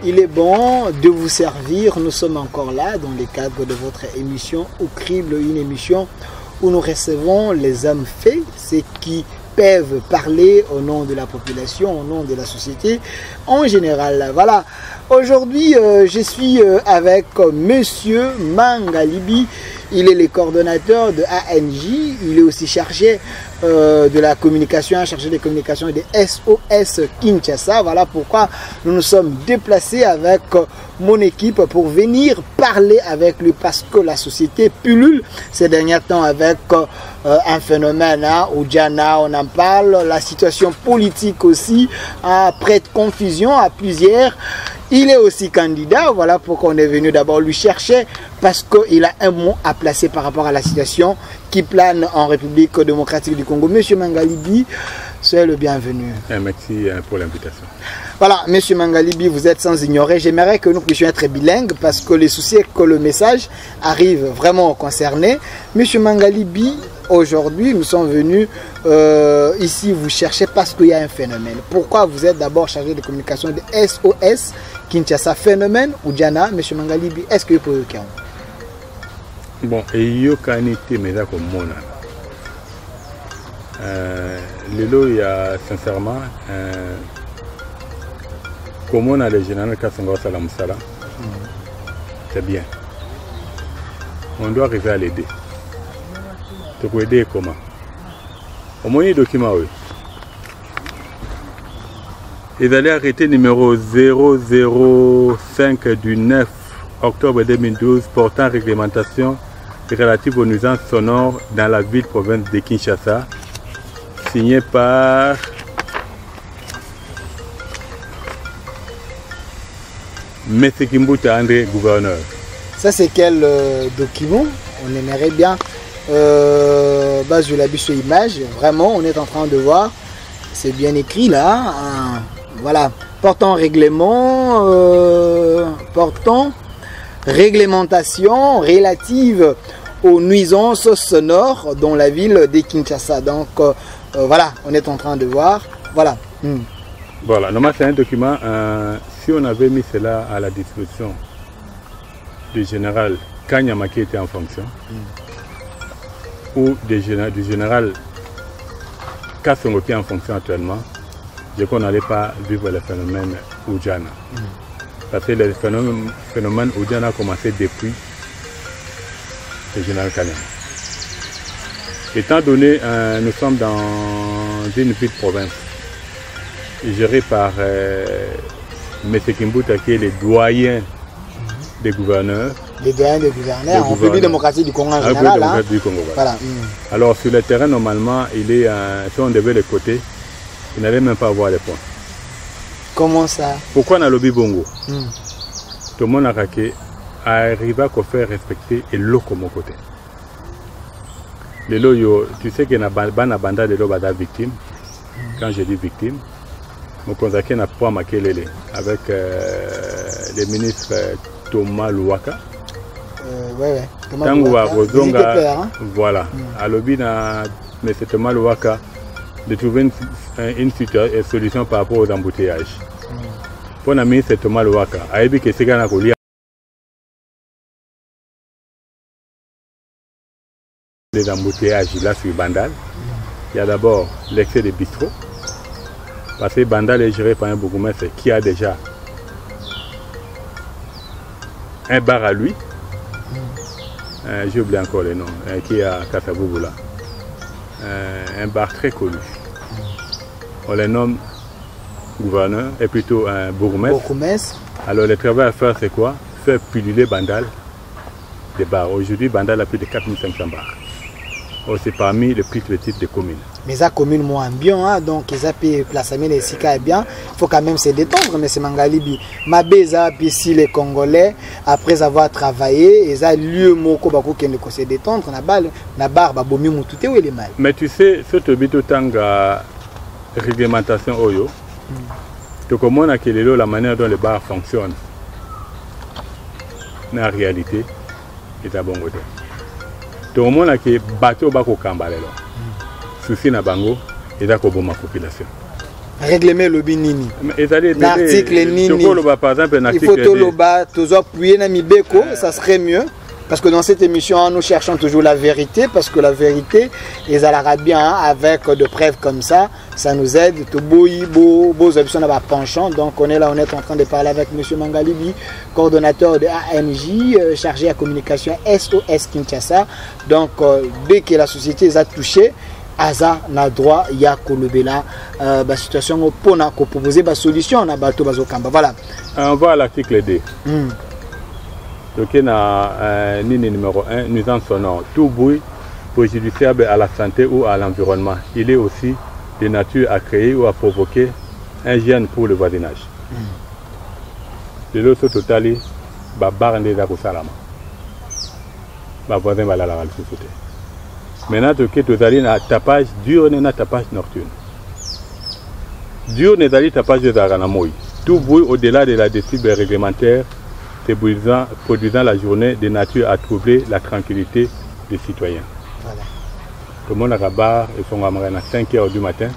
il est bon de vous servir. Nous sommes encore là dans le cadre de votre émission Au Crible, une émission où nous recevons les hommes faits, ceux qui peuvent parler au nom de la population, au nom de la société en général. Voilà. Aujourd'hui, je suis avec Monsieur Mangalibi. Il est le coordonnateur de ANJ. Il est aussi chargé de la communication, chargé des communications de SOS Kinshasa. Voilà pourquoi nous nous sommes déplacés avec mon équipe pour venir parler avec lui, parce que la société pullule ces derniers temps avec un phénomène où Diana, on en parle, la situation politique aussi prête confusion à plusieurs. Il est aussi candidat, voilà pourquoi on est venu d'abord lui chercher, parce qu'il a un mot à placer par rapport à la situation qui plane en République démocratique du Congo. Monsieur Mangalibi, soyez le bienvenu. Merci pour l'invitation. Voilà, Monsieur Mangalibi, vous êtes sans ignorer. J'aimerais que nous puissions être bilingues, parce que le souci est que le message arrive vraiment concerné. Monsieur Mangalibi, aujourd'hui, nous sommes venus ici vous chercher parce qu'il y a un phénomène. Pourquoi vous êtes d'abord chargé de communication de SOS Kinshasa, phénomène ou Diana, M. Mangalibi, est-ce que vous pouvez le Bon, et il y a canité, mais là comme mon il y a sincèrement, comme on a le général Kassango Salam Salam, c'est bien. On doit arriver à l'aider. Tu peux aider comment? Au moins, il y a des documents, oui. Ils allaient arrêter numéro 005 du 9 octobre 2012 portant réglementation relative aux nuisances sonores dans la ville-province de Kinshasa, signé par M. Kimbuta André, gouverneur. Ça, c'est quel document? On aimerait bien, base de la image, vraiment, on est en train de voir, c'est bien écrit là. Voilà, portant réglementation relative aux nuisances sonores dans la ville de Kinshasa. Donc voilà, on est en train de voir. Voilà. Voilà, normalement c'est un document. Si on avait mis cela à la disposition du général Kanyama qui était en fonction, ou du général Kassongo qui est en fonction actuellement, je qu'on n'allait pas vivre le phénomène Oudjana. Parce que le phénomène Oudjana a commencé depuis le général Kanyama. Étant donné, nous sommes dans une petite province gérée par M. Kimbuta qui est le doyen des gouverneurs. Les doyens des gouverneurs en République démocratique du Congo en général. Hein? Du Congo, voilà. Alors sur le terrain, normalement, il est, si on devait le côté, il n'allait même pas avoir les points. Comment ça? Pourquoi on a lobby bongo? Tout le monde a raqué, arrive à faire respecter et l'eau comme côté. Les lots, tu sais qu'il y a une bande de lots victime. Quand je dis victime, je consacre un point Makelele avec le ministre Thomas Louaka. Ouais. Thomas Louaka. Voilà. À lobby, M. Thomas Louaka de trouver une solution par rapport aux embouteillages. Pour le ministre Thomas Louaka, a dit que c'est gars les embouteillages là sur Bandal. Il y a d'abord l'excès de bistrot. Parce que Bandal est géré par un bourgmestre qui a déjà un bar à lui. J'ai oublié encore le nom, qui est à Kassabouboula. Un bar très connu. On le nomme gouverneur et plutôt un bourgmestre. Alors le travail à faire c'est quoi? Faire pulluler Bandal des bars. Aujourd'hui Bandal a plus de 4500 bars. C'est parmi les plus petites des communes. Mais la commune moins bien, hein, donc ils ont pu placer les sika bien. Il faut quand même se détendre, mais c'est Mangalibi. Ma beza ici les Congolais après avoir travaillé, ils ont lieu moko bako qui ne se détendre na barbe bomi mututé où il est mal. Mais tu sais, ce que tu tanga réglementation oyo. Tu comprends que la manière dont les bars fonctionnent. Mais en réalité, c'est à bon côté. Tout le monde a que bateau bako kambale là. Souci na bango et da ko ma population. règlement lobi nini. L'article nini. Par exemple, il faut toloba, toujours appuyer na mibeko, ça serait mieux. Parce que dans cette émission, nous cherchons toujours la vérité, parce que la vérité, ils allera bien avec de preuves comme ça, ça nous aide. Donc on est là, on est en train de parler avec M. Mangalibi, coordonnateur de ANJ, chargé à communication SOS Kinshasa. Donc dès que la société a touché, Aza n'a droit, il y a la situation pour proposer la solution. Voilà. On va à l'article D. Donc, numéro 1, nuisance sonore. Tout bruit préjudiciable à la santé ou à l'environnement. Il est aussi de nature à créer ou à provoquer un gêne pour le voisinage. De l'autre total, babar n'est pas salama. Voisin va la société. Maintenant, tu as un tapage diurne et tapage nocturne. Diurne est tapage de Zaranamoy. Tout bruit au-delà de la décibel réglementaire produisant la journée de nature à troubler la tranquillité des citoyens. Voilà. Tout le monde a rabat et sont à 5 h du matin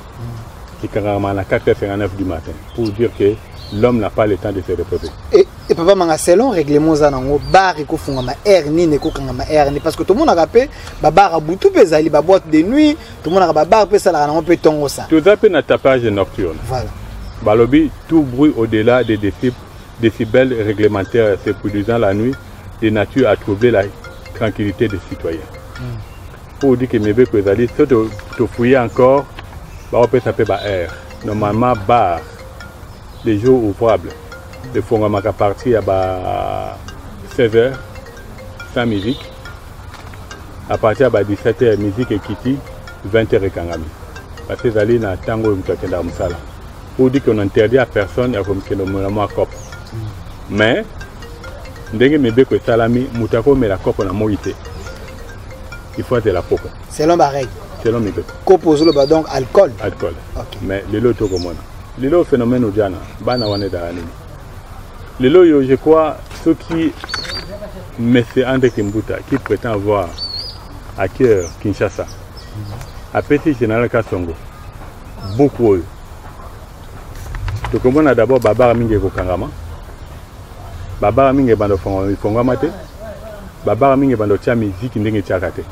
et à 4h59 du matin pour dire que l'homme n'a pas le temps de se reposer. Et papa, selon le règlement, bar et kofungama air ni ne kokangama air ni parce que tout le monde a rappelé bar a boutou pezali ba boîte de nuit, tout le monde a bar pe sala na pe tongo ça. Tout ça peut un tapage nocturne. Voilà. Balobi tout bruit au-delà des décibels réglementaires se produisant la nuit de nature à troubler la tranquillité des citoyens. Pour dire que mes bébés que si tu fouilles encore, on peut s'appeler air. Normalement, bar, les jours ouvrables, de fond à partir à 16h, sans musique. À partir de 17h, musique et kitty, 20h et kangami. Parce que les gens ont tango et pour dire qu'on interdit à personne à comme que nous avons cop. Mais, ndenge mebe ko salami mutako me la cope na moité. Il faut de la cope. Selon ma règle. Selon mes bébés. Copose le donc alcool. Alcool. Okay. Mais le lot comme on. Le lot phénomène odiana, bana wane da anini. Le lot yo je crois ceux qui Monsieur André Kimbuta qui prétend avoir à cœur Kinshasa. À Petit Général Kassongo. Beaucoup. Donc on a d'abord Baba Minge Kokangama. Baba Minge Bando Fongamate. Baba Minge Bando Tia musique ndenge Tiakate.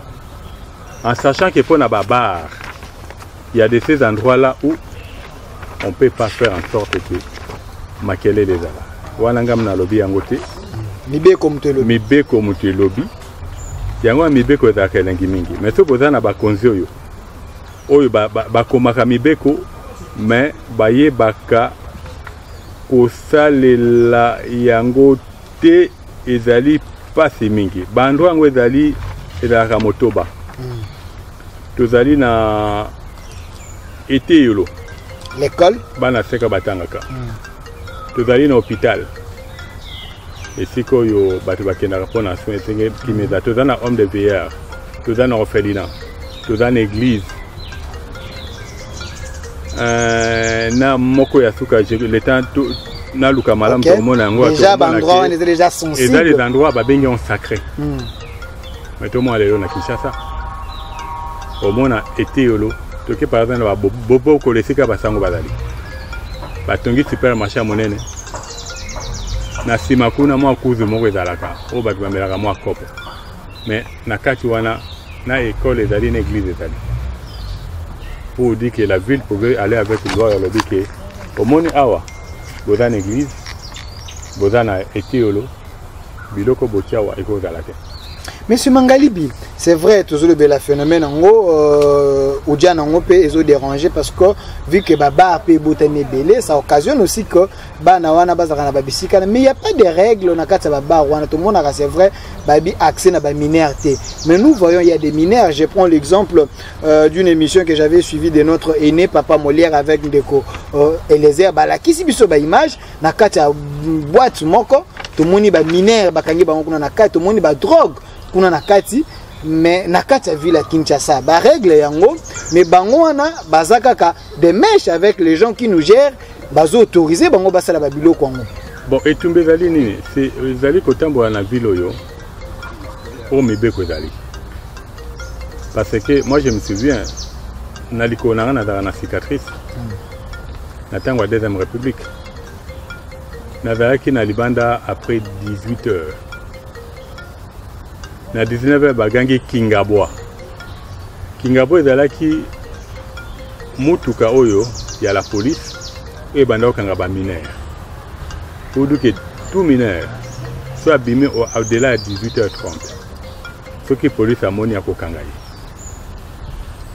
En sachant que pour Nababar, il y a de ces endroits-là où on ne peut pas faire en sorte que Makele les ala. Wanangam na lobby angote. Mibe comme te lobby. Mibe comme te lobby. Yango mibe ko za kelengi mingi. Mais ce que na ba konzio yo. Oyo ba komaka mibe ko mais baye baka ko salela yango te ezali pasi mingi. Bandro yango ezali elaka motoba. Tozali na été yolo. L'école bana seka batangaka. Tozali na hôpital. Et si koyo batu bakendaka pona soin tenge kimeza tozali na homme de veilleur. Tozali na orphelinat. Tozali na église. Na moko ya suka le temps na luka malam to mona ngo déjà endroit on est déjà sensible. Et dans les endroits ba bengi on sacré. Mais tout le monde est là na Kinshasa. Au moins été yolo to ke par exemple bobo ko lesika basango bazali. Batongi supermarché monene. Na sima kuna mwa kuzu moko ezalaka. O batu bamelaka mwa kopo. Mais na kati wana na école ezali na église ezali. Pour dire que la ville pouvait aller avec le droit de dire que au monde awa boza na église boza na etiolo biloko botiawa eko zalaka. Monsieur Mangalibi, c'est vrai, toujours le bel phénomène en gros, ou bien en gros, ils dérangé parce que vu que Baba a pu botaner belé, ça occasionne aussi que Banawana Bazarana Babisika, mais il n'y a pas de règles, on a quatre Baba, tout le monde a c'est vrai, Babi accès à la minerté. Mais nous voyons, il y a des mineurs. Je prends l'exemple d'une émission que j'avais suivie de notre aîné Papa Molière avec Ndeko Eliezer Balaki, si biso ba image, na quatre boîte moko, tout le monde est mineur, bakangi bango na quatre, tout le monde est drogue. Kuna nakati mais nakati ya ville à Kinshasa ba règle yango mais bango wana bazakaka des mèches avec les gens qui nous gèrent bazo autoriser bango basala ba biloko yango. Bon et tumbe zali nini c'est zali kotambola na ville oyo o mibeko zali parce que moi je me souviens na likona na cicatrice Natango la Deuxième République. Nazalaki na libanda après 18 heures. Na 19 heures bagangi Kingabwa. Kingabwa ezalaki mutuka oyo ya la police et banda okanga ba mineur. Pour dire que tout mineur soit abîmé au-delà de 18h30. Ce qui police a moni à kokanga.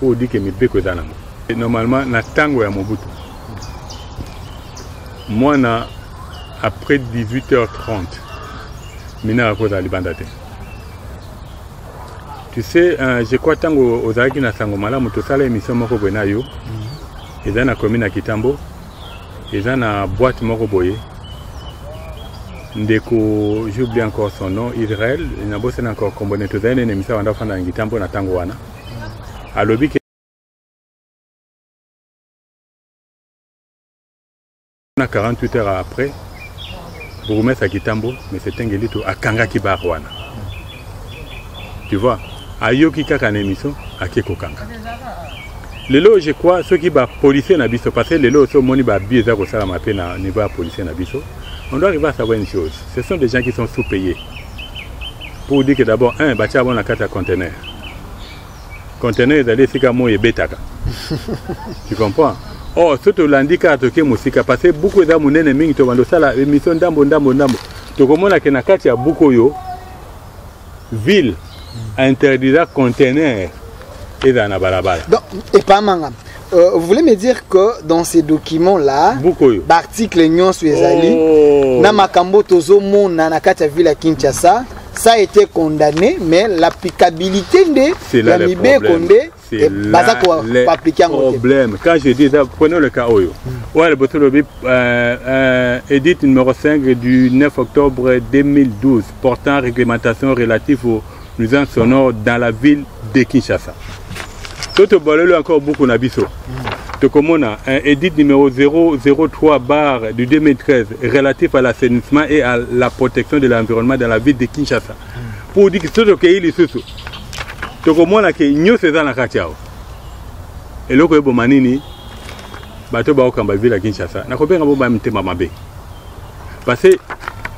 Pour dire que mibeko ezanamo. Normalement na tango ya Mobutu. Moi na après 18h30, mineur à cause de libanda. Tu sais, je crois que aux Araki na Sangomala, tout ça, l'émission Moko Benayo, ils ont la commune à Kitambo, ils ont la boîte Moko Boye. Ndeko, j'oublie encore son nom, Israël, il n'a pas encore combiné tout ça, une émission à Fanda Kitambo na Tangoana. À l'objet que 48 heures après, Bourgmestre à Kitambo, mais c'est un gelito à Kanga Kibarwana. Tu vois? Ayoki kaka na émission akeko kanga. Lelo je crois ceux qui ba policier na biso parce que lelo so moni ba bieza ko sala mape na niveau policier na biso. On doit arriver à savoir une chose, ce sont des gens qui sont sous-payés. Pour dire que d'abord un bacha bon na kata conteneur. Conteneur d'aller sika mo ebetaka. Tu comprends? Oh, surtout l'handicap to ke musika parce que beaucoup de munene mingi to bando sala émission ndambo. To komona ke na kati ya buko yo ville interdira conteneur et dans la balabala. Et pas manga. Vous voulez me dire que dans ces documents-là, l'article Nyon Suezali, na makambo tozo mona na kati ya ville à Kinshasa, ça a été condamné, mais l'applicabilité de la Mibé Condé est basée pour appliquer un problème. Quand je dis ça, prenons le cas Oyo. Ouais, le bouton édite numéro 5 du 9 octobre 2012 portant réglementation relative aux nuisances sonores dans la ville de Kinshasa. Tout le monde encore beaucoup n'abisso. Tout comme on a un édit numéro 003 bar du 2013 relatif à l'assainissement et à la protection de l'environnement dans la ville de Kinshasa. Pour dire que tout le pays est sous. Tout comme on a que nous faisons la katiao. Et là que bon manini, bateau ba okamba ville à Kinshasa. Na ko benga bo ba mtema mabe. Parce que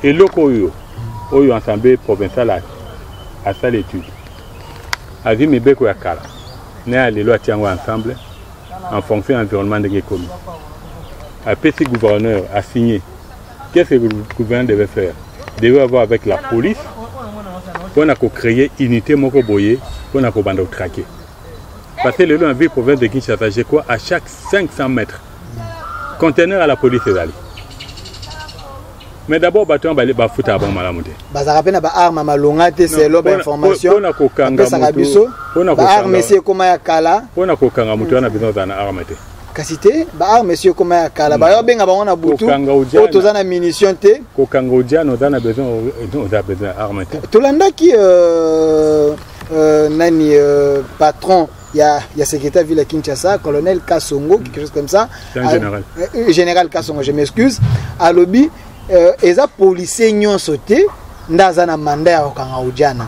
et là que oyo ensemble provincial à ça l'étude. A vu mes beko ya kala. Né les lois tiennent ensemble en fonction de l'environnement de l'économie. Après, si le gouverneur a signé, qu'est-ce que le gouverneur devait faire? Il devait avoir avec la police pour créer une unité mokoboye pour nous traquer. Parce que le long de la province de Kinshasa, je crois, à chaque 500 mètres, conteneur à la police est allé. Mais d'abord, on va aller foutre à bon malamoute. Bazarape na ba arme malongate c'est l'obe information. On a kokanga mutu. On a arme c'est comme ya kala. On a kokanga mutu on a besoin d'ana arme te. Kasite ba arme c'est comme ya kala. Ba yo benga ba on a butu. Auto za na munition te. Kokanga udia no za na besoin arme te. Tolanda ki nani patron il y a secrétaire ville à Kinshasa, colonel Kassongo, quelque chose comme ça. C'est un général. Général Kassongo, je m'excuse. À lobby eza policier nyonso te ndaza na mandat ya kokanga ujana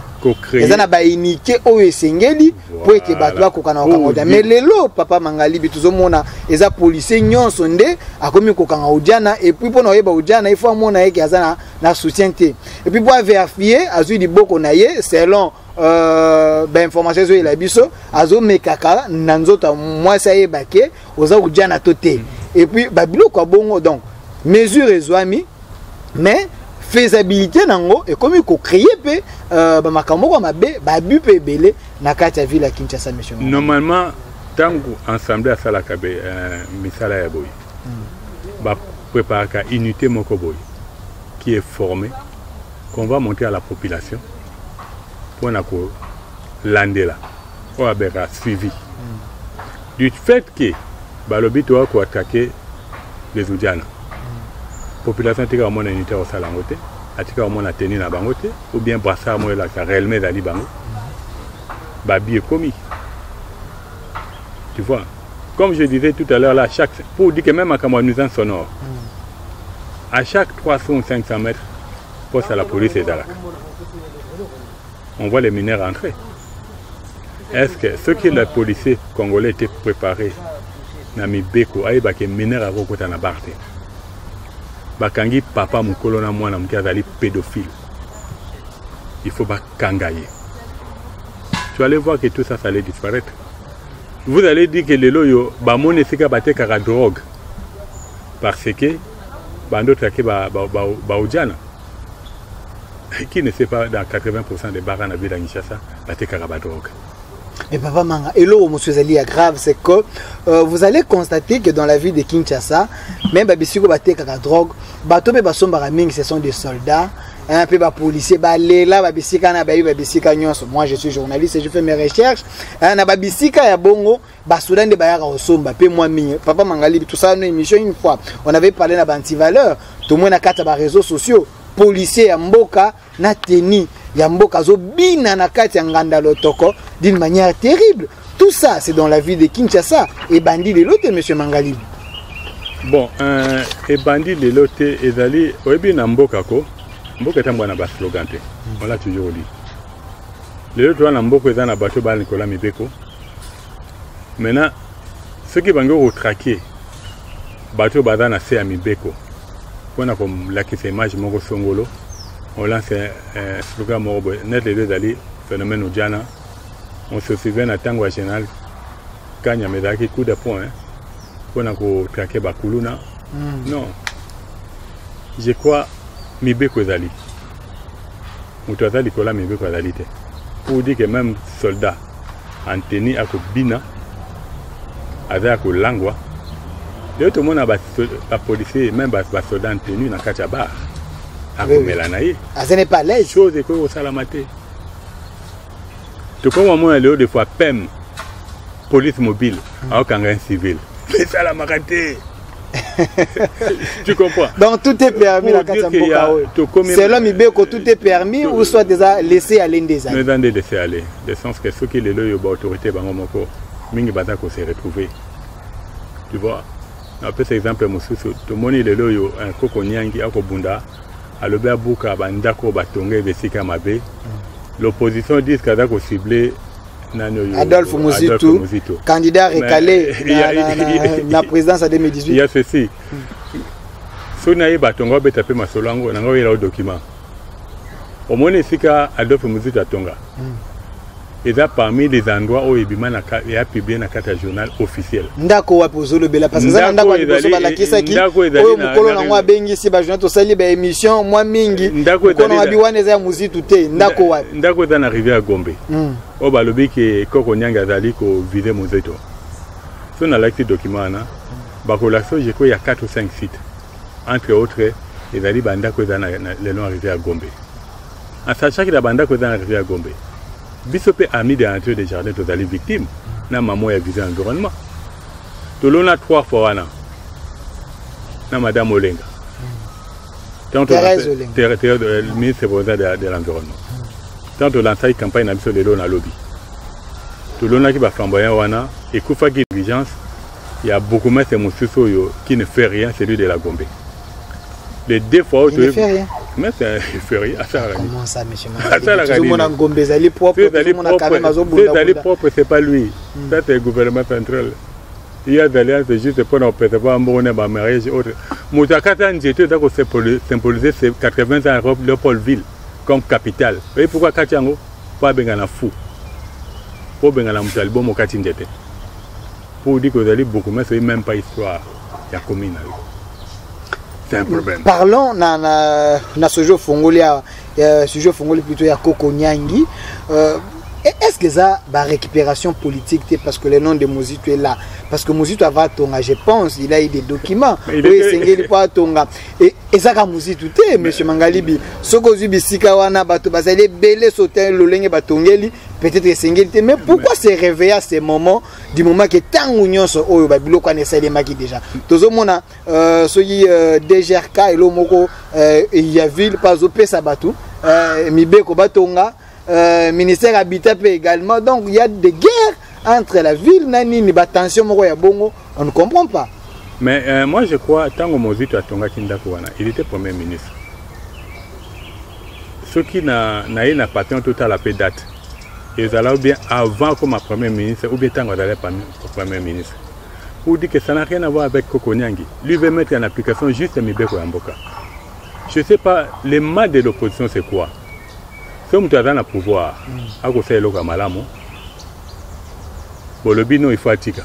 eza na ba inike oyo esengeli po eke bato bakokana kokanga ujana mais lelo papa mangali bituzomona eza policier nyonso nde akomi kokanga ujana et puis pona oyeba ujana il faut amona eke aza na soutien te et puis pour vérifier azui liboko na ye selon information zo ila biso azo mekaka na nzoto mwasi ayebake oza ujana to te et puis babiloko bongo donc mesure ezwami mais faisabilité nango et comme il faut créer pe makambo kwa mabe babu pe belé na kati ya ville à Kinshasa monsieur. Normalement tango ensemble à sala kabe misala ya boy. Ba préparer ka unité moko boy qui est formée qu'on va monter à la population pour na ko landela ou abera suivi. Du fait que balobi to ko attaquer les Oudjana. Population tika mon unité au salangote, atika mon ateni na bangote ou bien brassard moi la réellement dali bango. Babi est commis. Tu vois, comme je disais tout à l'heure là, pour dire que même à nuisance sonore, à chaque 300 ou 500 mètres, poste à la police et d'Alak. On voit les mineurs entrer. Est-ce que ceux qui les policiers congolais étaient préparés na mibeko ayeba ke mineur akokota na bar te bakangi papa mokolo na mwana moke azali pédophile il faut bakanga ye. Tu allez voir que tout ça allait disparaître. Vous allez dire que lelo yo bamone sika batekaka drogue parce que bando traqué baojana qui ne sait pas dans 80% des bars en ville de Kinshasa batekaka ba drogue. Mais papa Manga, et là où monsieur Zali est grave, c'est que vous allez constater que dans la ville de Kinshasa, même babisiko batekaka drogue, bato be basomba mingi ce sont des soldats. Un peu de policiers, là, babisika na bayi babisika nyonso. Moi je suis journaliste et je fais mes recherches. Na babisika ya bongo, basudan de bayaka osomba pe moi mi. Papa Mangali tout ça une émission une fois. On avait parlé na banti valeur. Tout le monde na kata ba réseaux sociaux. Policiers ya mboka na teni ya mboka zo bina na kati ya nganda lotoko d'une manière terrible. Tout ça c'est dans la ville de Kinshasa et bandit de l'autre monsieur Mangali. Bon, et bandit de l'autre ezali oyebi na mboka ko. Mboka etambo na ba slogan te. On l'a toujours dit. Les autres na mboka eza na bato ba Nicolas Mibeko. Maintenant ceux qui vont retraquer bato baza na se ya Mibeko. Pona comme la qui image moko songolo. On lance un slogan moko net les deux ali phénomène ojana. On se souvient à tango général kanya medaki coup de poing pona ko traquer bakuluna. Non. Je crois Mibeko ezali. Mutu azali Nicolas Mibeko ezali te. Pour dire que même soldat en tenue à Kobina, avec Langwa, tout le monde a policier, même les soldats en tenue dans Kachabar. À Komelanaï. Ce n'est pas l'aise. Chose que au Salamate. Tout comme moi, il y a des fois PEM, police mobile, à aucun civil. Mais ça l'a marqué. Tu comprends? Donc tout est permis la Katamboka. Selon Mibeko, tout est permis ou soit déjà laissé aller des années. Nous avons laissé aller. De sens que ceux qui les loyaux autorité Bangomoko, Mingi Batako s'est retrouvé. Tu vois? Après cet exemple, tout le monde est loyaux, un Koko Nyangi, un Kobunda, à l'Obea Bouka, Bandako, Batongue, Vesika Mabe. L'opposition dit qu'il a ciblé Adolphe Mouzitou, candidat recalé à la présidence en 2018. Il y a ceci. Si on a eu Batonga, on a tapé ma solango, on a eu le document. Au moins, ici, Adolphe Mouzitou a Tonga. Et là, parmi les endroits où il a publié dans le journal officiel. Ndako wa pozolo bela parce que ça ndako wa boso bala kisaki oyo mukolo na mwa bengi si ba journal to sali ba émission mwa mingi mukolo wa biwane za Mouzitou te ndako wa ndako za na rivière Gombe. O balobi ke Koko Nyanga zali ko vider Mouzitou. So na like document na ba collation je crois il y a 4 ou 5 sites. Entre autres, les ali bandako za na le long rivière Gombe. En sachant que la bandako za na rivière Gombe. Bisopé ami de l'entrée des jardins, tu es victime. Na maman a visé l'environnement. Tu l'as 3 fois. Na madame Olenga. Thérèse Olenga. Le ministre de l'environnement. Tant que l'entrée campagne a mis le lobby. Tu l'as qui va flamboyant wana et Koufa qui diligence. Il y a beaucoup de gens qui ne fait rien, celui de la Gombe. Les 2 fois où il ne fait rien. Mais c'est féri à ça. Comment ça, monsieur Mangali? Tout le monde en Gombe, c'est propre. Tout le monde a quand même à c'est propre, c'est pas lui. Ça, c'est le gouvernement central. Il y a des alliances juste pour nous percevoir un bon mariage. Moutakata Ndjeto, c'est pour symboliser ces 80 ans Europe, Léopoldville, comme capitale. Vous voyez pourquoi Katiango? Pas Bengana fou. Pour Bengana Moutalbo, Mokati Ndjete. Pour dire que vous allez beaucoup, mais ce n'est même pas histoire. Il y a commune. C'est un problème. Parlons na ce jeu Fongolia, ce jeu Fongolia plutôt ya Koko Nyangi. Est-ce que ça va récupération politique parce que le nom de Mouzitou est là? Parce que Mouzitou a Tonga, je pense, il a eu des documents. Oui, c'est pas Tonga. Et ça a Mouzitou, monsieur Mangalibi. Ce que vous avez wana bato bazali belé sauter le lenge batongeli peut-être que mais pourquoi se réveiller à ces moments du moment que tant union so oyo ba biloko anesa les maki déjà. Tozo mona soyi DGRK et lo moko il y a ville pas au pesa bato Mibeko batonga ministère habitat également. Donc il y a des guerres entre la ville nani ni tension moko ya bongo, on ne comprend pas. Mais moi je crois tant que Mouzitou a Tonga Kindako wana, il était premier ministre. Ceux qui n'a pas tout à la paix date. Ils allaient bien avant comme premier ministre ou bien tant qu'on allait pas premier ministre. pour dire que ça n'a rien à voir avec Kokoniangi. Lui veut mettre en application juste Mibeko Yamboka. Je ne sais pas, le mal de l'opposition c'est quoi? Si on a le pouvoir, à cause de l'Okamalamo, bon, le bino il faut attirer.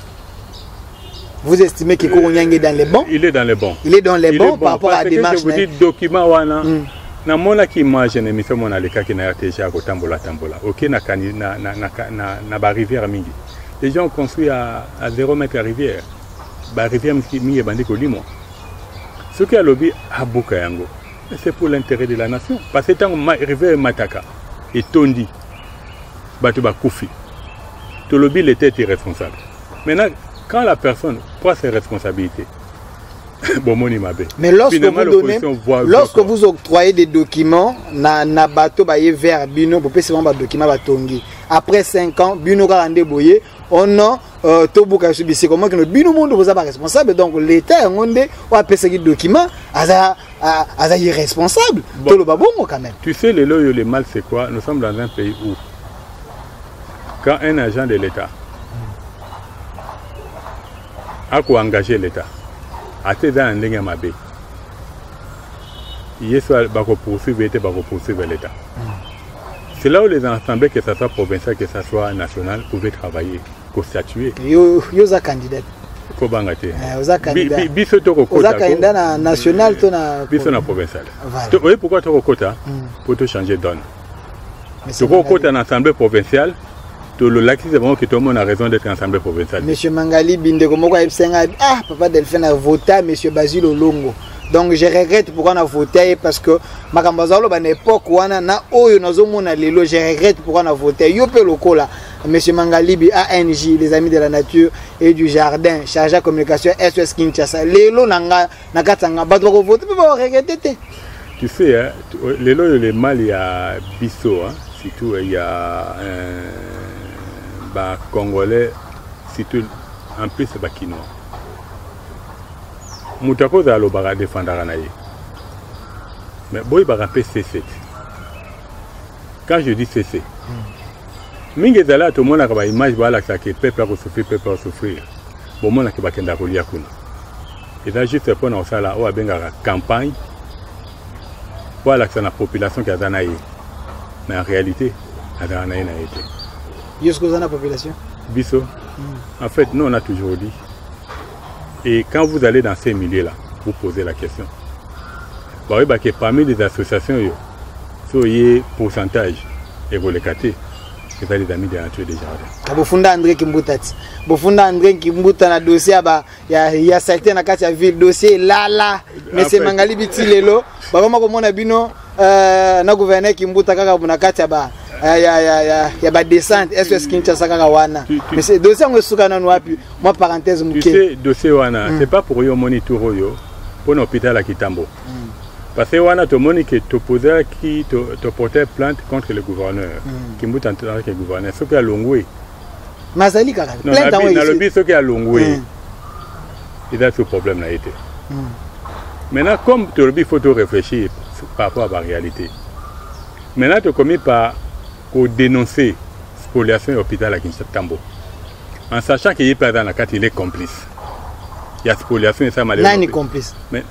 Vous estimez que Kokoniangi est dans les bons? Il est dans les bons. Il est dans les bons par rapport à la démarche. Je vous dis, document, wana. Na mona ki image na mission mona leka ki na RTG à tambola. OK na ba rivière mingi. Les gens ont construit à 0 mètre la rivière. Ba rivière mingi bandi ko limo. Ce qui a lobby à Bukayango. C'est pour l'intérêt de la nation parce que tant rivière Mataka et Tondi batu ba kufi. To lobby l'était irresponsable. Maintenant quand la personne prend ses responsabilités mais lorsque vous donnez, lorsque vous octroyez des documents, na bateau baye vers bino, vous pouvez seulement document batongi. Après 5 ans, bino ka rende boye, on a tobuka subisi comment que bino monde vous a pas responsable. Donc l'État onde ou appeler ce document, aza irresponsable. Tout le babongo quand même. Tu sais le mal c'est quoi? Nous sommes dans un pays où quand un agent de l'État a engager l'État. C'est là où les assemblées, que ce soit provincial, que ce soit national, pouvaient travailler, constatuer. Vous êtes candidat. Vous êtes candidat national, provincial. Vous voyez pourquoi tu as quota? Pour te changer de donne. Tu as quota en assemblée provinciale. Tout le lac, c'est vraiment que tout le monde a raison d'être en assemblée provinciale. Monsieur Mangali Bindegomoko ah, papa Delphine a voté Monsieur Basile Olongo. Donc je regrette pourquoi on a voté parce que Makambazalo à l'époque où on a oyo nazomona lelo, je regrette pourquoi on a voté. Yope lokola Monsieur Mangali ANJ, les amis de la nature et du jardin, chargé de communication SOS Kinshasa. Lelo nanga nakatanga batoko voter pas regretter. Tu sais hein, lelo le mal il y a biso hein, surtout il y a Congolais, surtout en plus c'est Bakinois. Moutako za lo baga défendre naye. Mais boy baga C7. Quand je dis C7, mingi zala tout le monde a une image voilà que peuple a souffrir. Bon monde qui va kenda kolia kuna. Et là juste pour nous ça là, on a bien la campagne. Voilà que la population qui a zanaye. Mais en réalité, a zanaye n'a été. Jusqu'aux la population Bisso. En fait, nous on a toujours dit. Et quand vous allez dans ces milieux-là, vous posez la question. Bah oui, bah que parmi les associations, il y a pourcentage et vous les catez. C'est pas les amis de la nature des jardins. Bofunda André Kimbutati. Bofunda André Kimbuta na dossier ba il y a certains na kati ya ville dossier là. Mais c'est Mangali Bitilelo. Ba koma komona bino na gouverneur Kimbuta kaka na kati ya ba ya ba descente SOS Kinshasa kaka wana. Mais c'est dossier ngo suka na wapi. Moi parenthèse muke. Tu sais dossier wana, c'est pas pour yo monitor yo pour l'hôpital à Kitambo. Parce que wana to moni que t'opposais qui te portait plainte contre le gouverneur. Kimbuta avec le gouverneur, ce qui a longoué. Mazali kaka. Plainte dans le but ce qui a longoué. Il a ce problème là été. Maintenant comme tu il faut te réfléchir par rapport à la réalité. Maintenant tu commis par dénoncer spoliation de l'hôpital à Kinshasa. En sachant qu'il est pas dans la carte, il est complice. Il y a spoliation et ça malheureusement. Nani complice? Mais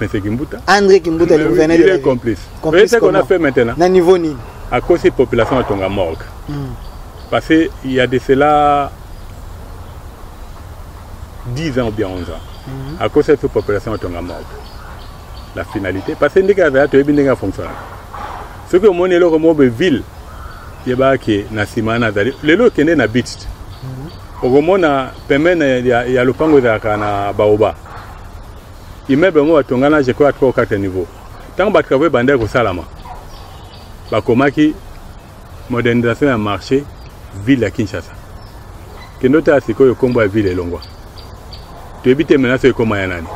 c'est Kimbuta. André Kimbuta, le gouverneur de la ville. Il est complice. Vous voyez ce qu'on a fait maintenant? Na niveau ni. À cause de la population à Tonga morgue. Parce qu'il y a de cela 10 ans ou bien 11 ans. À cause de cette population à Tonga morgue. La finalité. Parce que les gens fonctionnent. Ce que mon élo remonte ville, il y a qui Nasimana Zali. Les lots qui na beach. Au Romona, il y a le pango de Baoba. Immeuble moi Tongana, je crois à 3 ou 4 niveaux. Tant que travailler bandé au Salama. Bakomaki, modernisation a marché, ville à Kinshasa. Que notre asiko yo combo ville et longwa. Tu évites maintenant ce comme yanani.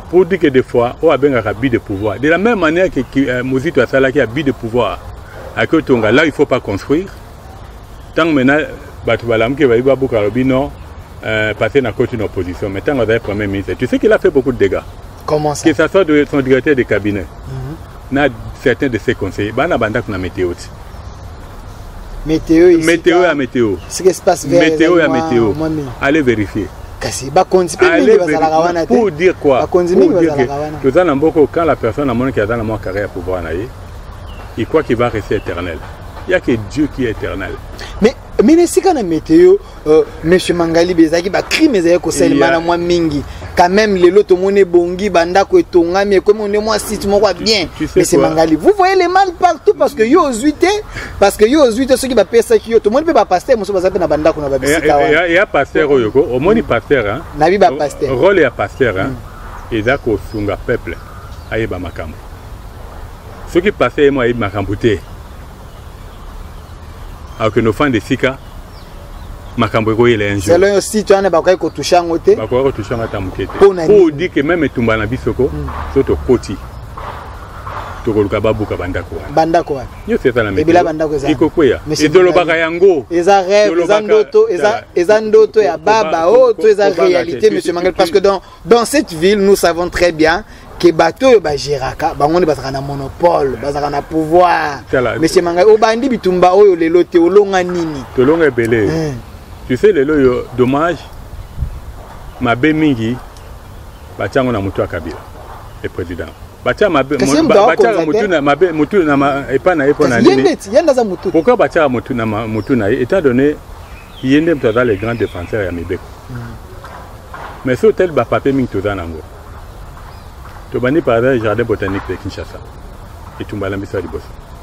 Pour dire que des fois, on a bien un abus de pouvoir. De la même manière que Mozito a salaki a abus de pouvoir. À que Tonga, là il ne faut pas construire. Tant que maintenant, Batubalam qui va y avoir non, passer dans une opposition. Mais tant qu'on a le Premier ministre, tu sais qu'il a fait beaucoup de dégâts. Comment ça? Que ce soit de son directeur de cabinet, certains de ses conseillers, il y a une météo. Météo, météo à météo. Ce qui se passe vers météo à météo. Allez vérifier. Kasi bakonzi pe mingi bazalaka wana te. Pour dire quoi? Bakonzi mingi bazalaka wana. Tout ça n'amboko quand la personne a montré qu'il y a dans la mort carrière pouvoir naïe, il croit qu'il va rester éternel. Il n'y a que Dieu qui est éternel. Mais si quand on météo, Monsieur Mangali bezaki ba crime ezali ko selma na mwa mingi. Quand même les lots monde bongi banda ko etonga mais comme on est moi si tu m'en bien. Mais c'est Mangali. Vous voyez les mal partout parce que yo ozuité ceux qui ba pesa ki yo tout le monde peut pas passer mo so bazape na banda ko na ba bisika. Il y a pasteur oyoko, au moni pasteur hein. Na bi ba pasteur. Rôle ya pasteur hein. Ezako sunga peuple ayeba makambo. Ceux qui passaient moi ayeba makambo te. Alors que nos fans de Sika, makambo il est un jour. C'est là aussi tu en as pas quoi toucher en côté. Pas quoi toucher en tamuté. Pour dire que même tumba na bisoko, soto koti. To ko lukaba buka bandako. Bandako. Yo c'est ça la méthode. Et bila bandako za. Iko kwea. Et dolo baka yango. Eza rêve, eza ndoto ya baba, oh, to eza réalité monsieur Mangali parce que dans cette ville nous savons très bien que bateau ba giraka bango bazaka na monopole bazaka na pouvoir monsieur Mangali obandi bitumba oyo lelo te olonga nini to longa belé tu sais lelo yo dommage mabe mingi bachango na mutu akabila le président bacha mabe bacha mutu na mabe mutu na epana epona nini yenda za mutu pourquoi bacha mutu na mutu na étant donné yende mtata les grands défenseurs ya Mibeko mais ce tel ba papier mingi to zanango Tobani par exemple jardin botanique de Kinshasa. Et tu m'as mis sur le boss.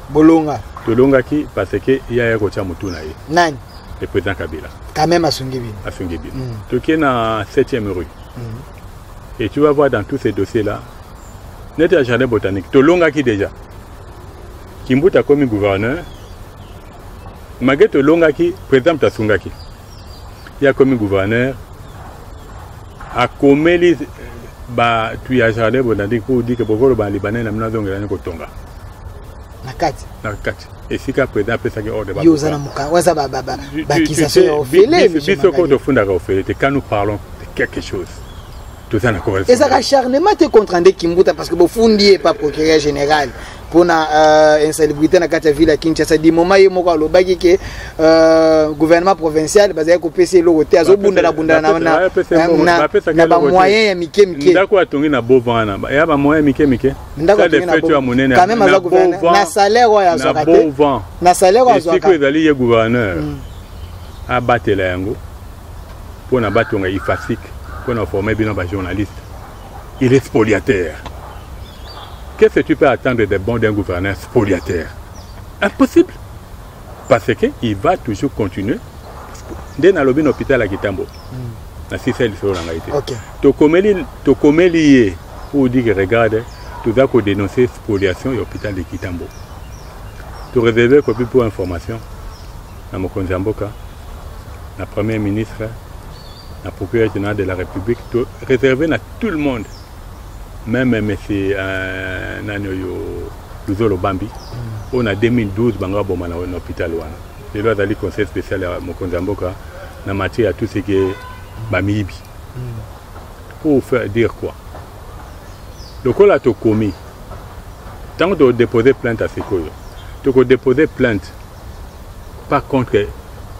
Bolonga. Tolonga qui parce que il y a un coach à Moutonaï. Nani? Le président Kabila. Quand même à Sungebi. À Sungebi. Tu es dans 7e rue. Et tu vas voir dans tous ces dossiers-là, net à jardin botanique. Tolonga qui déjà. Kimbuta comme gouverneur. Malgré Tolonga qui président Tasungaki. Il y a comme gouverneur. À Komeli. Bah tu as jardin botanique pour dire que beaucoup de Libanais n'ont pas de kotonga. Nakati. Et si qu'à présent peut ça que hors de bas. Yozana muka, waza qui s'assure au filet. Bisoko de funda au filet. Quand nous parlons de quelque chose, tout ça n'a pas. Et ça acharnement te contrandé Kimbuta parce que bon fundi est pas procureur général. Pour na insalubrité na kati ville à Kinshasa di moment yemo lo baki ke gouvernement provincial bazali ko pesa lo côté azo bunda na ba moyen ya mike ndako atongi na bovana ya ba moyen mike ndako atongi na bovana quand même azo gouvernement na salaire ya zokate na salaire ya zokate c'est que ezali ye gouverneur a batela yango pour na batonga ifasik pour na former bino ba journaliste il est spoliateur. Qu'est-ce que tu peux attendre des bons d'un gouverneur spoliateur? Impossible. Parce qu'il va toujours continuer. Dès dans l'hôpital à Kitambo, si c'est le seul en réalité. Tu commets lié pour dire que regarde, tu vas dénoncer spoliation et l'hôpital de Kitambo. Tu réserves copie pour information. Dans mon Konzamboka, la première ministre, la procureure générale de la République, tu réserves à tout le monde. Même M. Luzolo Bambi, on a 2012, Banga Bomana dans l'hôpital. Les lois d'aller conseil spécial à Mokonzamboka, dans matière à tout ce qui est Bamibi. Pour faire dire quoi? Le col a tout commis. Tant de déposer plainte à ces causes, tu peux déposer plainte pas contre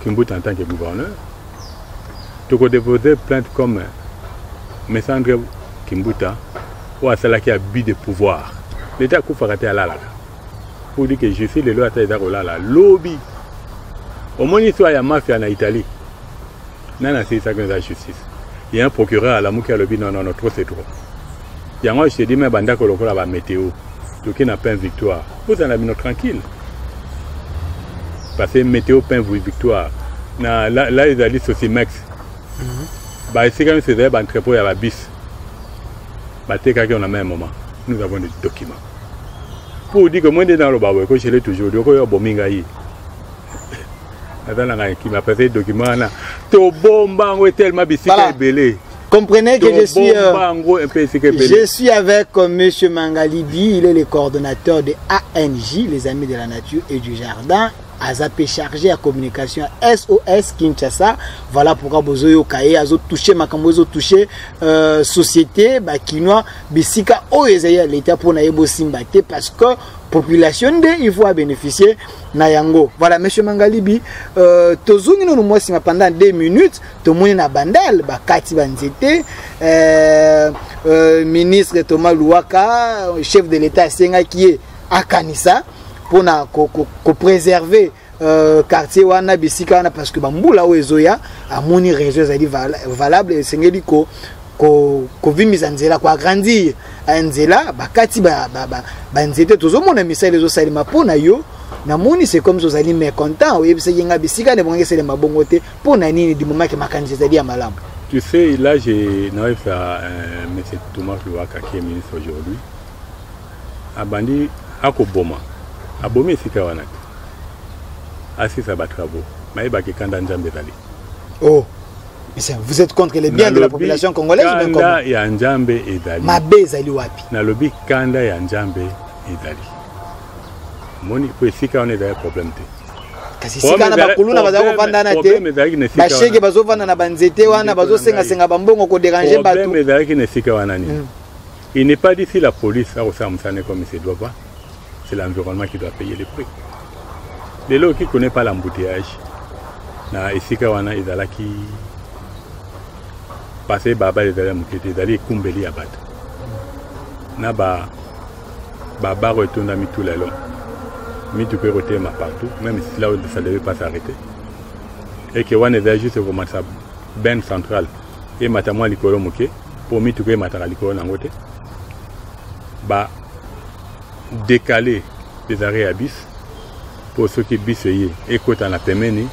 Kimbuta en tant que gouverneur, tu peux déposer plainte comme Messandre Kimbuta. Ou à celle qui a bu de pouvoir. L'État a fait à la pour dire que je suis le loi à la lobby. Au moins, il y a une mafia en Italie. Non, c'est ça que la justice. Il y a un procureur à la mou qui a le dit non, trop c'est trop. Il y a moi, je te dis, mais banda ko la météo. Donc, il n'a pas une victoire. Vous en avez tranquille. Parce que météo peint vous victoire. Là, ils ont dit Sosimex. C'est quand même c'est un entrepôt, il y a la bis. On a même moment, nous avons des documents. Pour dire que moi, dans le bateau, je l'ai toujours dit, je suis bomingaï. Qui m'a passé des documents. Comprenez que je suis avec M. Mangalibi, il est le coordonnateur de ANJ, les Amis de la Nature et du Jardin. Azapé chargé à communication SOS Kinshasa. Voilà pourquoi Bozoyo Kaye a touché Makambozo touché société Bakinois Bisika Oezaya l'État pour Naïbo Simbate parce que population de il faut bénéficier na yango. Voilà, monsieur Mangalibi, tozungi no moi si pendant 2 minutes to moni na bandel ba kati banzete ministre Thomas Louaka, chef de l'état senga qui est à Kanissa pour na ko préserver quartier wana bisika wana parce que bambula oezoya amoni réseau zali valable sengeli ko vimisa nzela ko agrandir nzela bakati banzete tozomona misali ezosalema mpona yo namoni c'est comme zozali mécontent oyebisa yenga bisika ne bongese mabongo te mpona nini du moment que makanisi ezali ya malamu. Tu sais, là j'ai n'avais fait M. Thomas Louaka qui est ministre aujourd'hui abandi akoboma abomi esika wana assis à travaux mais ba kanda nzambe zali. Oh, vous êtes contre les biens de la population congolaise ou bien comment? Kanda ya nzambe ezali. Mabe ezali wapi? Na lobi kanda ya nzambe ezali. Moni ko esika on est un problème te. Kasi sika na bakuluna bazako vanda na te. Ba shege bazo vanda na banzete wana bazo senga bambongo ko déranger bato. Problème ezali na sika wana ni. Il n'est pas dit si la police a aussi amsané comme il se doit pas. C'est l'environnement qui doit payer les prix. Les gens qui ne connaissent pas l'embouteillage, na esika wana ezala ki passer baba ezala mukete ezali kumbeli ya bato. Na ba retourne mi tout le long. Mi tu peux retourner partout, même si là où ça ne devait pas s'arrêter. Et que wana ezala juste comme ça ben central et matamwa likolo muke pour mi tu peux matara likolo nangote. Ba décaler les arrêts à bis pour ceux qui bis et côté en la pemeni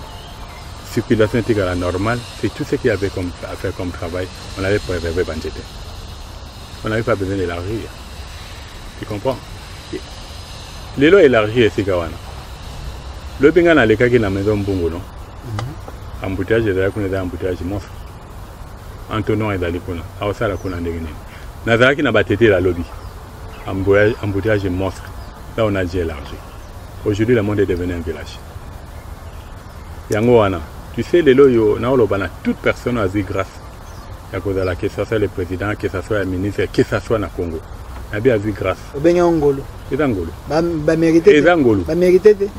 circulation était à la normale, c'est tout ce qu'il y avait à faire comme travail. On avait préservé Banjete. On n'avait pas besoin d'élargir. Tu comprends? Les lois élargir c'est Gawana. Le bingan a les cas qui la maison Bongo non. Embouteillage de la Kuna embouteillage monstre. Antonon et Dalikuna. A ça la Kuna Negine. Nazaraki n'a pas été la lobby. Embouteillage monstre. Là on a déjà élargi. Aujourd'hui le monde est devenu un village. Yango wana. Tu sais, les loyaux, toute personne a dit grâce. Que ce soit le président, que ce soit le ministre, que ce soit le Congo. Il a dit grâce.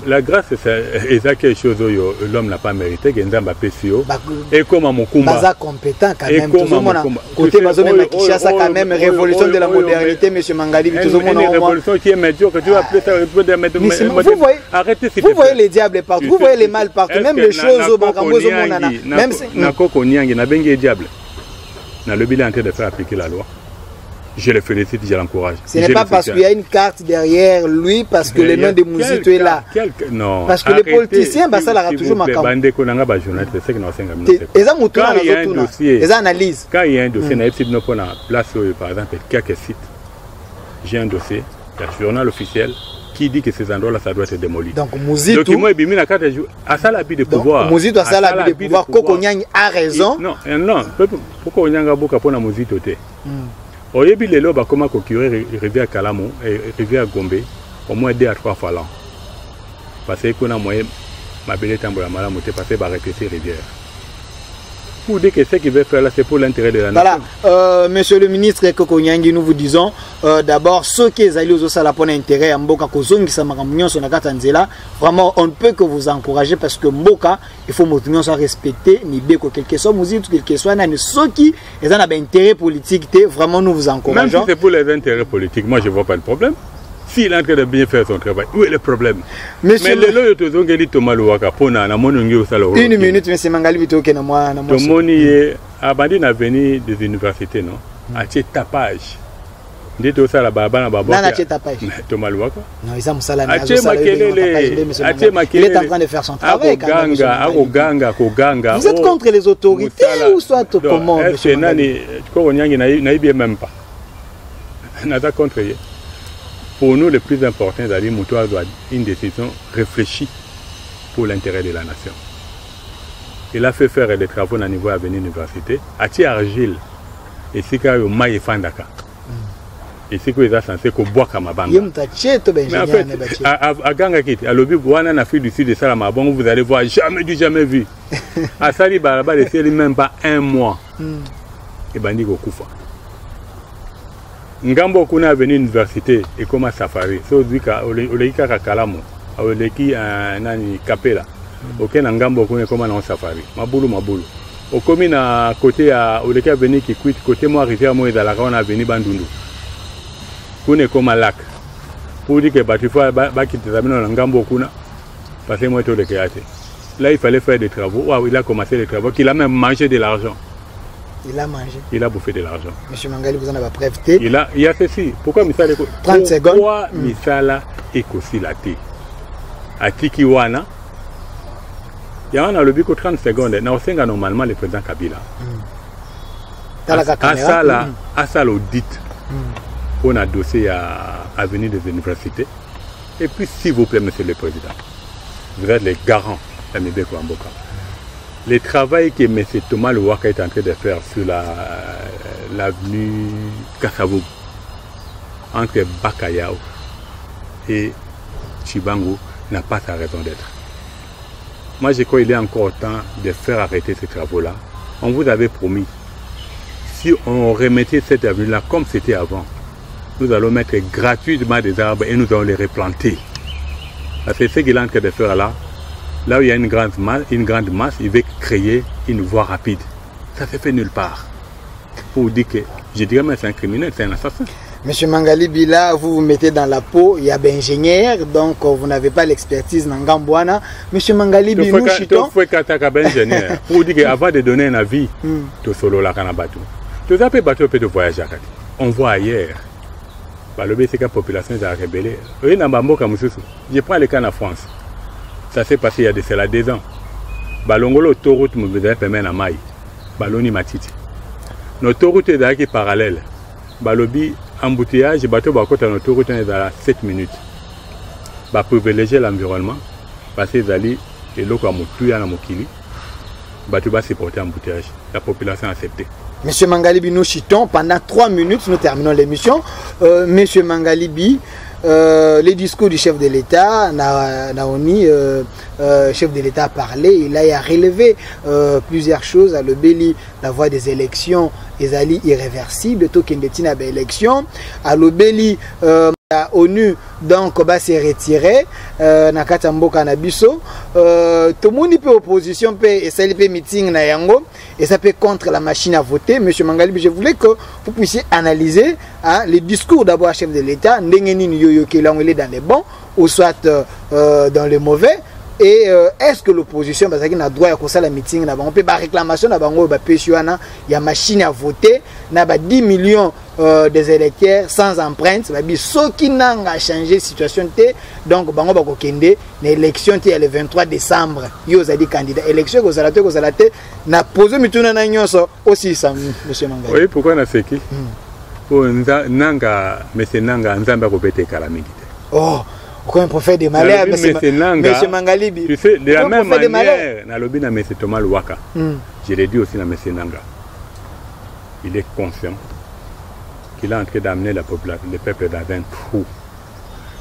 La grâce, c'est quelque chose que l'homme n'a pas mérité, que l'homme n'a pas fait. Et comme à mon combat. Compétent quand même. Côté Kinshasa, quand même, révolution de la modernité, M. Mangalibi. Une révolution qui est médiocre. Tu vas appeler ça arrêtez. Vous voyez les diables partout, vous voyez les mal partout, même les choses au Bakambozo Monana. Même si. Nakoko Niangi, n'a bien diable. N'a le bilan en train de faire appliquer la loi. Je le félicite, je l'encourage. Ce n'est pas parce qu'il y a une carte derrière lui, parce que le nom de Mouzito est là. Non. Parce que les politiciens, ça l'a toujours marqué. Quand il y a un analyse. Quand il y a un dossier, par exemple, quelques sites, j'ai un dossier, il y a un journal officiel qui dit que ces endroits-là, ça doit être démoli. Donc Mouzito. Donc moi, il a ça l'habit de pouvoir. Mouzito a ça l'habit de pouvoir. Koko Nyang a raison. Non. Pourquoi Nyang a beaucoup pour la Mouzito? Au début, les lobes ont commencé à curer rivière Kalamo et rivière Gombe au moins 2 à 3 fois l'an. Parce que qu'on a moyen, ma belle tambour mala monter passer par arrêter ces rivières. Pour dire que ce qu'il veut faire là, c'est pour l'intérêt de la nation. Voilà, monsieur le ministre Koko Nyangi, nous vous disons d'abord ceux qui sont allés aux Osala pour l'intérêt à Mboka Kozong qui s'amaramunion sur la Katanzela. Vraiment, on ne peut que vous encourager parce que Mboka, il faut maintenir ça respecter, ni bien que quel que soit musique, quel que soit ceux qui ont un intérêt politique, vraiment nous vous encourageons. Même si c'est pour les intérêts politiques, moi je ne vois pas le problème. S'il est en train de bien faire son travail, où est le problème? Mais les lois de Thomas Louaka, une minute, M. Mangalibi, tout le monde. Tout le monde est abandonné à venir des universités, non? À tapage. Dites au salaire, Baba, Thomas Louaka. Non, ils ont salaire. Il est en train de faire son travail. Vous êtes contre les autorités ou soit comment? Je ne même pas. Nada contre. Pour nous, le plus important, c'est d'aller doit une décision réfléchie pour l'intérêt de la nation. Il a fait faire des travaux au niveau à venir l'université. À Argile, et c'est qu'il y a eu Maï Fandaka. Et c'est qu'il est censé qu'on boit comme Mabanga. Mais en fait, à Gangakit, à l'Obi, en Afrique du Sud de Salamabang, vous allez voir jamais vu. À Sali Baraba, il n'y a même pas un mois. Et Bandi Gokoufa. ngambo kuna venu université et comme safari so dika oleka kakalamu oleki nani kapela okena ngambo kuna comme na safari mabulu okomi na côté ya oleka venu qui quitte côté moi rivière moi dans la on a venu bandundu kuna comme lac pour dire que batu fois ba qui te amène na ngambo kuna parce que moi tout le kéate là il fallait faire des travaux il a commencé les travaux qu'il a même mangé de l'argent. Il a mangé. Il a bouffé de l'argent. Monsieur Mangali, vous en avez breveté. Il y a ceci. Pourquoi Misala 30 secondes. Pourquoi Misala est la thé? À Tikiwana, il y a un lobby 30 secondes. Nous normalement le président Kabila. À ça l'audit. On a dossier à l'avenir des universités. Et puis, s'il vous plaît, monsieur le président, vous êtes les garants de Mibeko Amboka. Le travail que M. Thomas Louaka est en train de faire sur l'avenue Kassavou, entre Bakayao et Chibango, n'a pas sa raison d'être. Moi, je crois qu'il est encore temps de faire arrêter ces travaux-là. On vous avait promis, si on remettait cette avenue-là comme c'était avant, nous allons mettre gratuitement des arbres et nous allons les replanter. C'est ce qu'il est en train de faire là. Là où il y a une grande masse, il veut créer une voie rapide. Ça ne se fait nulle part. Pour dire que, je dirais même c'est un criminel, c'est un assassin. Monsieur Mangali Bila, vous vous mettez dans la peau, il y a des ingénieurs, donc vous n'avez pas l'expertise dans Gambouana. Monsieur Mangali Bila, nous chitons. Pour dire qu'avant de donner un avis, tout solo la canabatu. Tout ça peut bateau peut voyager. On voit ailleurs. Le B, c'est que la population est rebellée. Je prends le cas en France. Ça s'est passé il y a de cela 2 ans. Balongolo autoroute me faisait permettre à Maï. Baloni Matiti. Notre autoroute est d'ailleurs parallèle. Balobi embouteillage, bateau bakota notre autoroute est à 7 minutes. Ba privilégier l'environnement parce que zali et loko amutu ya na mokili. Bateau va supporter embouteillage. La population a accepté. Monsieur Mangalibi, nous chitons pendant 3 minutes, nous terminons l'émission. Monsieur Mangalibi, les discours du chef de l'État, Naoni, chef de l'État a parlé, il a relevé plusieurs choses. À l'Obéli, la voie des élections, les alliés irréversibles, tout qui est une élection. À l'Obéli, la ONU donc va se retirer nakata mboka na biso tout le monde peut opposition peut et ça peut meeting na yango et ça peut contre la machine à voter. Monsieur Mangalibi, je voulais que vous puissiez analyser les discours d'abord chef de l'État ndengeni yoyo qui là on est dans les bons ou soit dans les mauvais. Et est-ce que l'opposition parce qu'il a droit à ça la meeting là on peut pas réclamation là bango ba peshuana il y a machine à voter na ba 10 millions des électeurs sans empreinte ba bi so qui n'a changé situation té donc bango ba ko kende na élection té le 23 décembre yo za di candidat élection ko zala té na poser mituna na nyonso aussi ça monsieur Mangali. Oui, pourquoi na seki pour nanga monsieur nanga nzamba ko bete kala mingi. Oh, comme un prophète de malheur, monsieur Mangalibi. Tu sais, de la même manière, dans le bin monsieur Thomas Louaka, je l'ai dit aussi à monsieur Nanga, il est conscient qu'il est en train d'amener la population, le peuple dans un trou.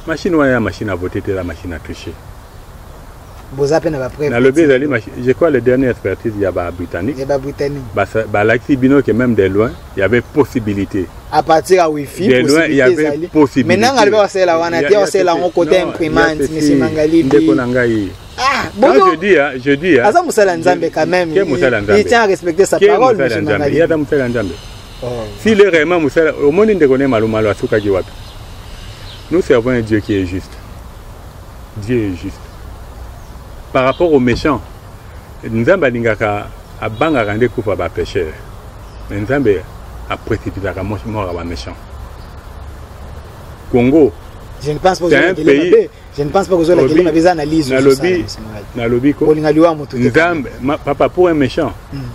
Machine ou la machine à voter, c'est la machine à tricher. Vous avez pas prêt. Dans le bin, je crois que la dernière expertise, il y a des Britanniques. Il y a des Britanniques. L'activité que même de loin, il y avait possibilité. À partir à Wi-Fi, de loin, il y avait possibilité. Maintenant, on va faire la on c'est là on côté imprimante, monsieur Mangalibi. Quand je dis, Asa Moussala Nzambe quand même. Il tient à respecter sa parole, monsieur Mangalibi. Il y a Moussala Nzambe. Si le réellement Moussala, au monde de connaît Malumalo Asuka Giwapi. Nous servons un Dieu qui est juste. Dieu est juste. Par rapport aux méchants, Nzambe Ningaka a bangarande koufa ba pécheur. Mais Nzambe a précipité la mort à méchant. Congo, je ne pense pas que je ne pense pas que vous avez des analyses. Na lobby ko. Nzambe, papa pour un méchant.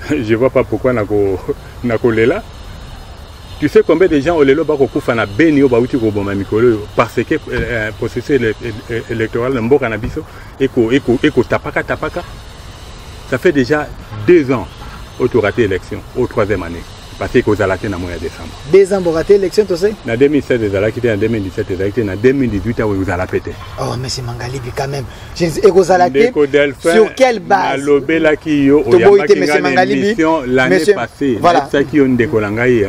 Je vois pas pourquoi na kolela. Tu sais combien de gens au lelo ba ko kufa na beni o ba uti ko boma mikolo parce que processus électoral mboka na biso eko tapaka. Ça fait déjà 2 ans au tour raté élection au 3e année parce que aux alaté na mois de décembre. 2 ans pour rater élection tu sais. Na 2016 des alaté en 2017 des alaté en 2018 aux alaté. Oh monsieur Mangalibi quand même. Je aux alaté sur quelle base? Na lobela ki yo o yamba monsieur Mangalibi l'année passée. Voilà. Ça qui on décolangaï.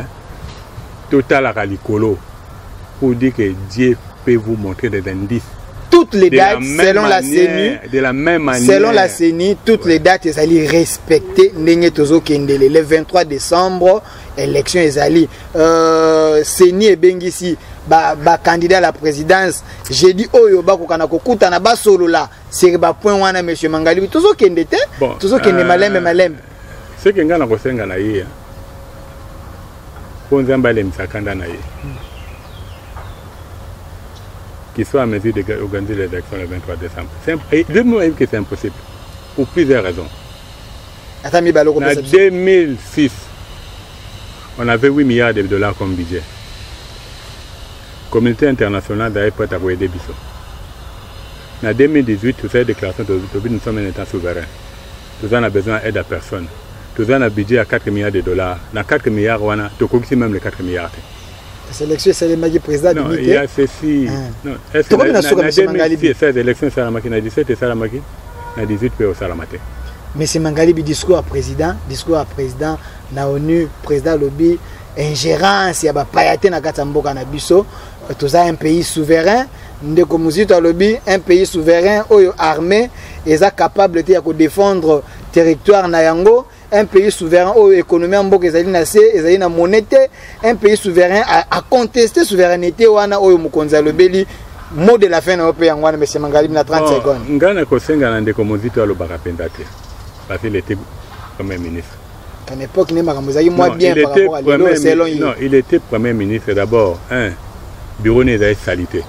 total à Ralicolo pour dire que Dieu peut vous montrer des indices. Toutes les dates, selon la CENI, de la même manière. Selon la CENI, toutes les dates, elles allaient respecter. Le 23 décembre, élection, elles allaient. CENI et Bengisi, candidat à la présidence. J'ai dit, oh, yo, Kuta na ba solo là. C'est ba point wana, M. Mangali. Tout ce qui est tout ce qui est malem. Ce qui est ngana kosenga na ye. Pour nzamba le misakanda na ye. Qui soit à mesure d'organiser les élections le 23 décembre. Et de moi que c'est impossible. Pour plusieurs raisons. En 2006, on avait 8 milliards de dollars comme budget. La communauté internationale d'ailleurs prête à vous aider. En 2018, tout ça déclaration de nous sommes un État souverain. Tout ça, on a besoin d'aide à personne. Tout ça, on a un budget à 4 milliards de dollars. Dans 4 milliards, on a même les 4 milliards. C'est l'élection, c'est le président. Non, il y a ceci. Non, est-ce que dans 2016, l'élection, c'est la machine à 17 et c'est la machine à 18 puis au Salamate. Mais c'est Mangalibi discours à président, na ONU, président lobby, ingérence, il y a payate na Katamboka na biso, tout ça un pays souverain, ndeko muzito lobby, un pays souverain, oyo armé, et ça capable de défendre territoire na yango. Un pays souverain, où l'économie en bok ezali na monnaie, un pays souverain a contesté souveraineté wana oyo mukonza lobeli mot de la fin na ope yangwana monsieur Mangali na 30 secondes. Ngana kosenga na ndeko mozito alobaka pendate. Parce qu'il était premier ministre. À l'époque il makamuzaki moi bien par rapport à lui selon lui. Non, il était premier ministre d'abord bureau n'est salité.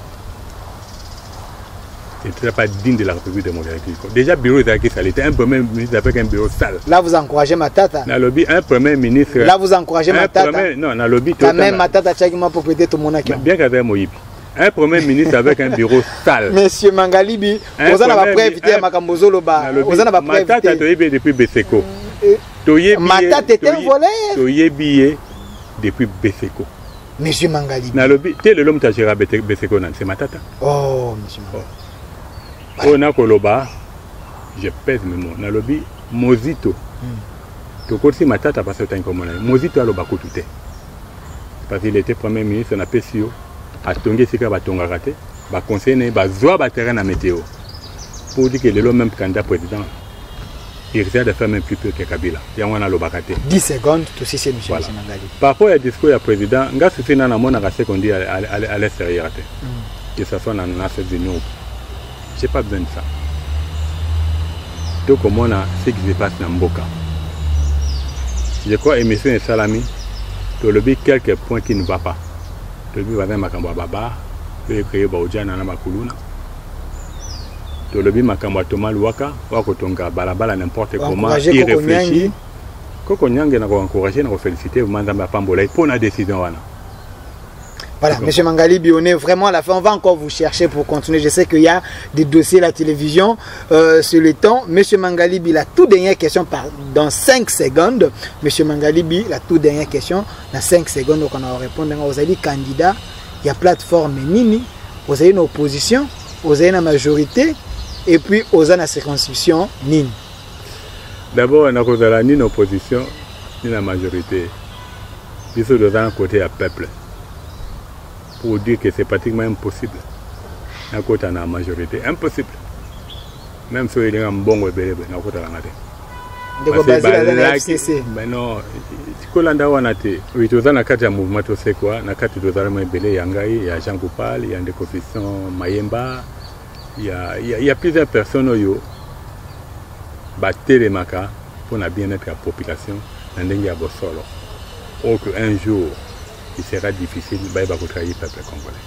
C'était pas digne de la République démocratique. Déjà, bureau est salité. Un premier ministre avec un bureau sale. Là, vous encouragez Matata. Dans le lobby, un premier ministre. Là, vous encouragez Matata. Non, dans le lobby. Quand même, Matata, tu as propriété tout le monde. Bien qu'avec Moïbi. Un premier ministre avec un bureau sale. Monsieur Mangalibi, vous en avez pas évité à Makambozolo. Vous en avez pas évité. Matata, tu es depuis Beseko. Matata était un voleur. Tu es billet depuis Beseko. Monsieur Mangalibi. Dans le lobby, tu es le l'homme qui a géré Beseko. C'est Matata. Oh, monsieur Mangalibi. On a Koloba, je pèse mes mots. Dans le lobby, Mozito. Tu as Matata parce que tu as un commun. Mozito a le bakou tout. Parce qu'il était premier ministre, on a PSIO. A Tongue Sika Batonga raté. Va conseiller, va zoa terrain à météo. Pour dire que le même candidat président, il risque de faire même plus peu que Kabila. Il y a un lobakaté. 10 secondes, tout c'est M. Mangali. Par rapport au discours du président, il y a ce qu'on dit à l'extérieur. Que ce soit dans la Union. Je n'ai pas besoin de ça. Donc, comment on a ce qui se passe dans Mboka. Je crois émission et Salami, tu as quelques points qui ne vont pas. Tu as vu Makambo Baba, tu as créé Baoudja Nana Makuluna. Tu as vu Makambo Thomas Luaka, Wakotonga Balabala n'importe comment, il réfléchit. Koko Nyang n'a pas encouragé, n'a pas félicité, vous m'en avez pas embolé pour la décision. Voilà, M. Mangalibi, on est vraiment à la fin. On va encore vous chercher pour continuer. Je sais qu'il y a des dossiers à la télévision sur le temps. M. Mangalibi, la toute dernière question dans 5 secondes. M. Mangalibi, la toute dernière question dans 5 secondes. Donc on va répondre. Vous avez candidat, il y a plateforme Nini, vous avez une opposition, vous avez une majorité, et puis vous avez une circonscription Nini. D'abord, on a ni une opposition, ni la majorité. Il faut donner un côté à peuple. Pour dire que c'est pratiquement impossible. D'un côté, on a la majorité. Impossible. Même si il y a un bon rebelle, on a côté mais non, si on a été, oui, tu as un mouvement, tu sais quoi, on a il y a Jean Goupal, il y a des coefficients Mayemba, il y a plusieurs personnes qui ont les maca pour la bien-être de la population dans le solo. Or qu'un jour, il sera difficile de trahir le peuple congolais.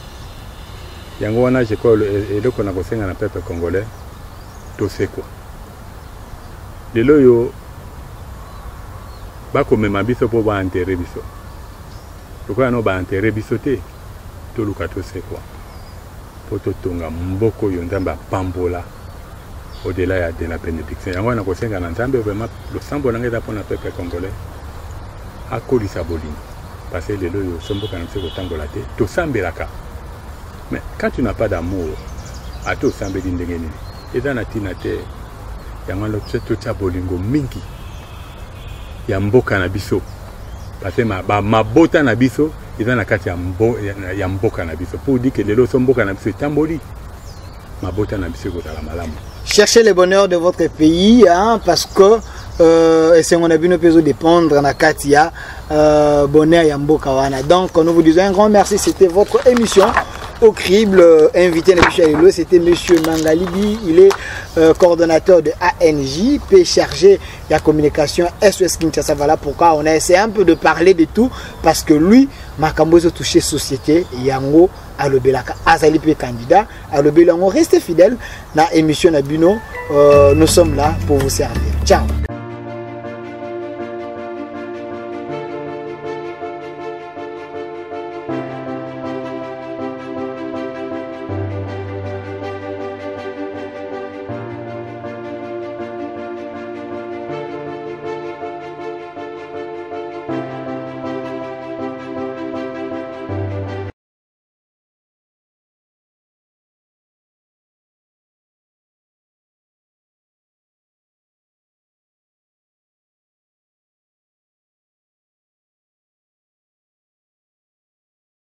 Yangoana, je crois, et donc on a conseillé à peuple congolais, tout c'est quoi. Les loyaux, comme même biso pour enterrer biso. Pourquoi on va enterrer bisoté? Tout le cas, tout c'est quoi. Pour tout tonga, mboko yondamba pambola. Au-delà de la bénédiction. Yangoana conseillé à l'ensemble, vraiment, le sang pour le peuple congolais, à cause de Bolini. Parce que les loyaux sont beaucoup de temps de la tête, tout semble la cas. Mais quand tu n'as pas d'amour, à tout semble d'indégainer. Et dans la tinate, il y a un autre bolingo mingi. Il y a un beau canabiso. Parce que ma bota nabiso, eza na kati ya mboka na biso pour dire que lelo so mboka na biso etamboli mabota na biso ekozala malamu. Cherchez le bonheur de votre pays, hein, parce que c'est mon avis, nous peut dépendre na katia bonheur ya mboka wana. Donc nous vous disons un grand merci. C'était votre émission au crible. Invité Lelo, c'était Monsieur Mangalibi. Il est coordonnateur de ANJ, P chargé de la communication SOS Kinshasa. Voilà pourquoi on a essayé un peu de parler de tout, parce que lui, Makambozo touché société yango alobelaka azali pe candidat alobelango. Restez fidèles na émission Nabino. Nous sommes là pour vous servir. Ciao.